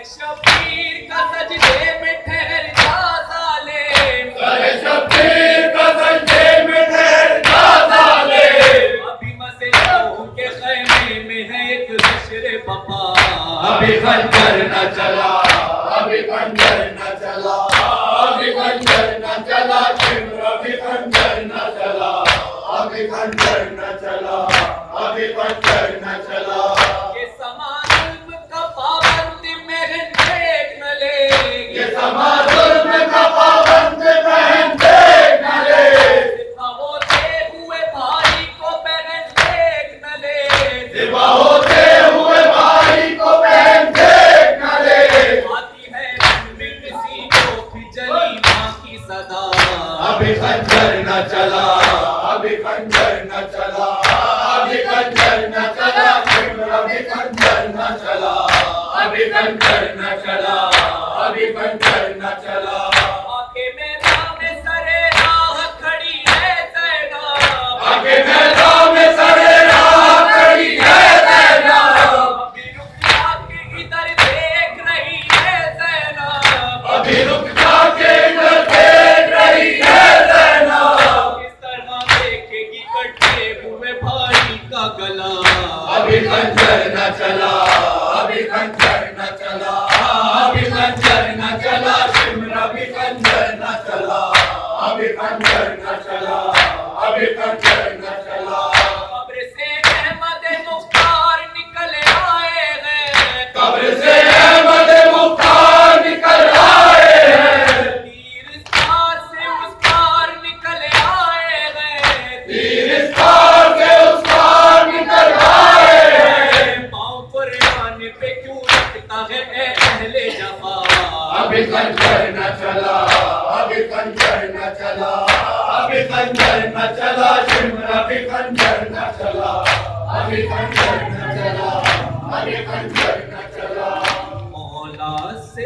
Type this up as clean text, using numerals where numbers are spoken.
شبیر کا سجدے میں ٹھہر جا ظالم، سر شبیر کا سجدے میں ٹھہر جا ظالم، ابھی مظلوم کے خیمے میں ہے ایک حشر بپا، ابھی خنجر نہ چلا، ابھی خنجر نہ چلا، ابھی خنجر نہ چلا، شمر ابھی خنجر نہ چلا، ابھی خنجر نہ چلا، ابھی خنجر نہ چلا، یہ سما ظلم کا پابند مہن دیکھ نہ لے، یہ سما ظلم کا پابند بہن دیکھ نہ لے، ذبح ہوتے ہوئے بھائی کو بہن دیکھ نہ لے، ذبح ہوتے ہوئے بھائی کو بہن دیکھ نہ لے، آتی ہے ان میں کسی کو بھی جلی ماں کی صدا، ابھی خنجر نہ چلا، ابھی خنجر نہ چلا، ابھی خنجر نہ چلا، شمر ابھی خنجر نہ چلا، ابھی خنجر نہ چلا، ابھی خنجر نہ چلا، آگے میدان میں سرے راہ کھڑی ہے زینب، آگے میدان میں سرے راہ کھڑی ہے زینب، ابھی رک جا کے ادھر دیکھ رہی ہے زینب، ابھی رک جا کے ادھر دیکھ رہی ہے زینب، اس طرح دیکھے گی کٹے ہوئے بھائی کا گلا، ابھی خنجر نہ چلا، ابھی خنجر نہ چلا، ابھی خنجر نہ چلا، شمر ابھی خنجر نہ چلا، ابھی خنجر نہ چلا، ابھی خنجر نہ چلا، قبر سے احمد مختار نکل آئے ہیں، قبر سے احمد مختار نکل آئے ہیں، تیر اس پار سے اس پار نکل آئے ہیں، تیر اس پار سے اس پار نکل آئے ہیں، پاؤں قرآن پہ کیوں رکھتا ہے اے اہل جفا، ابھی خنجر نہ چلا، ابھی خنجر نہ چلا، ابھی خنجر نہ چلا، شمر ابھی خنجر نہ چلا، ابھی خنجر نہ چلا، ابھی خنجر